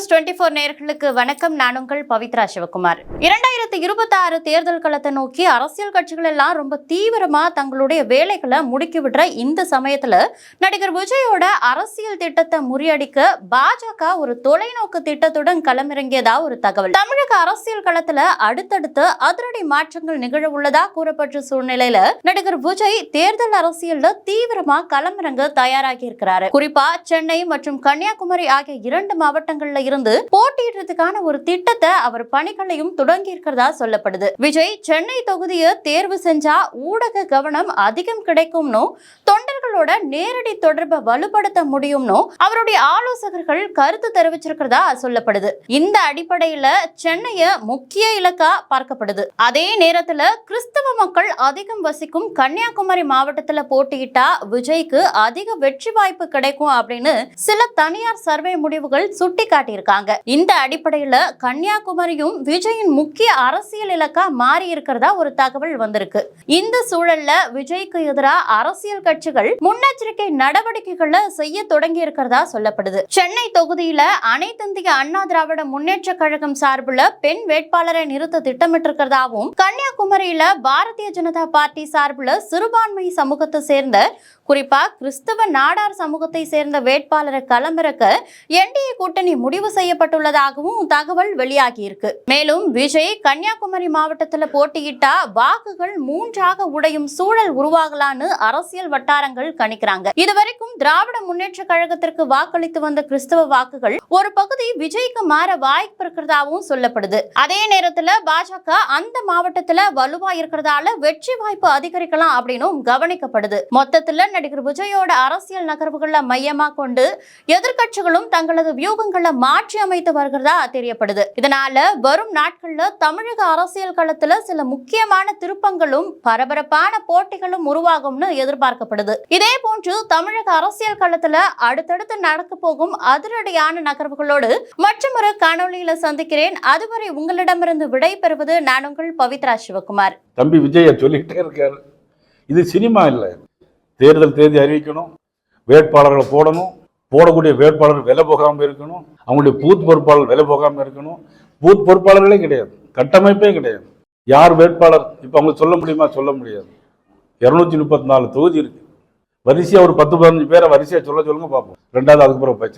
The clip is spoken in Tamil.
News24 நேயர்களுக்கு வணக்கம். நான் உங்கள் பவித்ரா சிவகுமார். 2026 தேர்தல் களத்தை நோக்கி அரசியல் கட்சிகள் எல்லாம் ரொம்ப தீவிரமா தங்களுடைய வேலைகளை முடுக்கி விடுற இந்த சமயத்துல நடிகர் விஜயோட அரசியல் திட்டத்தை முறியடிக்க பாஜக ஒரு தொலைநோக்கு திட்டத்துடன் களமிறங்கியதா ஒரு தகவல். தமிழக அரசியல் களத்துல அடுத்தடுத்து அதிரடி மாற்றங்கள் நிகழ உள்ளதா கூறப்பட்ட சூழ்நிலையில நடிகர் விஜய் தேர்தல் அரசியல்ல தீவிரமா களமிறங்க தயாராகி இருக்கிறாரு. குறிப்பா சென்னை மற்றும் கன்னியாகுமரி ஆகிய 2 மாவட்டங்கள்ல இருந்து போட்டியிடுறதுக்கான ஒரு திட்டத்தை அவர் பணிகளையும் தொடங்கி இருக்கிறதா சொல்லப்படுது. விஜய் சென்னை தொகுதியை தேர்வு செஞ்சா ஊடக கவனம் அதிகம் கிடைக்கும்னு, தொண்டர்களோட நேரடி தொடர்பை வலுப்படுத்த முடியும்னு அவருடைய ஆலோசகர்கள் கருத்து தெரிவிச்சிருக்கிறதா சொல்லப்படுது. இந்த அடிப்படையில சென்னைய முக்கிய இலக்கா பார்க்கப்படுது. அதே நேரத்துல கிறிஸ்தவ மக்கள் அதிகம் வசிக்கும் கன்னியாகுமரி மாவட்டத்துல போட்டியிட்டா விஜய்க்கு அதிக வெற்றி வாய்ப்பு கிடைக்கும் அப்படின்னு சில தனியார் சர்வே முடிவுகள் சுட்டி காட்டியிருக்காங்க. இந்த அடிப்படையில கன்னியாகுமரியும் விஜயின் முக்கிய அரசியல் இலக்கா மாறி இருக்கிறதா ஒரு தகவல் வந்திருக்கு. இந்த சூழல்ல விஜய்க்கு எதிராக அரசியல் கட்சிகள் முன்னெச்சரிக்கை நடவடிக்கைகளை செய்ய தொடங்கி இருக்கிறதா சொல்லப்படுது. சென்னை தொகுதியில அனைத்திந்திய அண்ணா திராவிட முன்னேற்ற கழகம் சார்பில் பெண் வேட்பாளரை நிறுத்த திட்டமிட்டிருக்கிறதாவும், கன்னியாகுமரியில பாரதிய ஜனதா பார்ட்டி சார்பில் சிறுபான்மை சமூகத்தை சேர்ந்த குறிப்பா கிறிஸ்தவ நாடார் சமூகத்தை சேர்ந்த வேட்பாளரை களமிறக்க என்டிஏ கூட்டணி முடிவு செய்யப்பட்டுள்ளதாகவும் தகவல் வெளியாகி இருக்கு. மேலும் விஜய் கன்னியாகுமரி மாவட்டத்தில் போட்டியிட்டா வாக்குகள் 3ஆக உடையும் சூழல் உருவாகலான்னு அரசியல் வட்டாரங்கள் கணிக்கிறாங்க. இதுவரைக்கும் திராவிட முன்னேற்ற கழகத்திற்கு வாக்களித்து வந்த கிறிஸ்தவ வாக்குகள் ஒரு பகுதி விஜய்க்கு மாற வாய்ப்பு இருக்கிறதாவும் சொல்லப்படுது. அதே நேரத்துல பாஜக அந்த மாவட்டத்துல வலுவா இருக்கிறதால வெற்றி வாய்ப்பு அதிகரிக்கலாம் அப்படின்னும் கவனிக்கப்படுது. மொத்தத்துல நடிகர் விஜயோட அரசியல் நகர்வுகளை மையமா கொண்டு எதிர்க்கட்சிகளும் தங்களது வியூகங்களை மாற்றி அமைத்து வருகிறதா தெரியப்படுது. இதனால வரும் நாட்கள்ல தமிழக அரசியல் களத்துல சில முக்கியமான திருப்பங்களும் பரபரப்பான போட்டிகளும் உருவாகும்னு எதிர்பார்க்கப்படுது. இதே போன்று தமிழக அரசியல் களத்துல அடுத்தடுத்து நடக்க போகும் அதிரடியான நகர்வுகளோடு மற்றொரு காணொலியில சந்திக்கிறேன். அதுவரை உங்களிடமிருந்து விடை பெறுவது நான் உங்கள் பவித்ரா சிவகுமார். தம்பி விஜய சொல்லிக்கிட்டே இருக்காரு, இது சினிமா இல்லை. தேர்தல் தேதி அறிவிக்கணும், வேட்பாளர்களை போடணும், போடக்கூடிய வேட்பாளர் விலை போகாமல் இருக்கணும், அவங்களுடைய பூத் பொறுப்பாளர் விலை போகாமல் இருக்கணும். பூத் பொறுப்பாளர்களே கிடையாது, கட்டமைப்பே கிடையாது. யார் வேட்பாளர் இப்போ அவங்களுக்கு சொல்ல முடியுமா? சொல்ல முடியாது. 234 தொகுதி இருக்கு. வரிசையாக ஒரு 10-15 பேரை வரிசையாக சொல்லுங்க பார்ப்போம். ரெண்டாவது அதுக்கு பிறகு பேச்சு.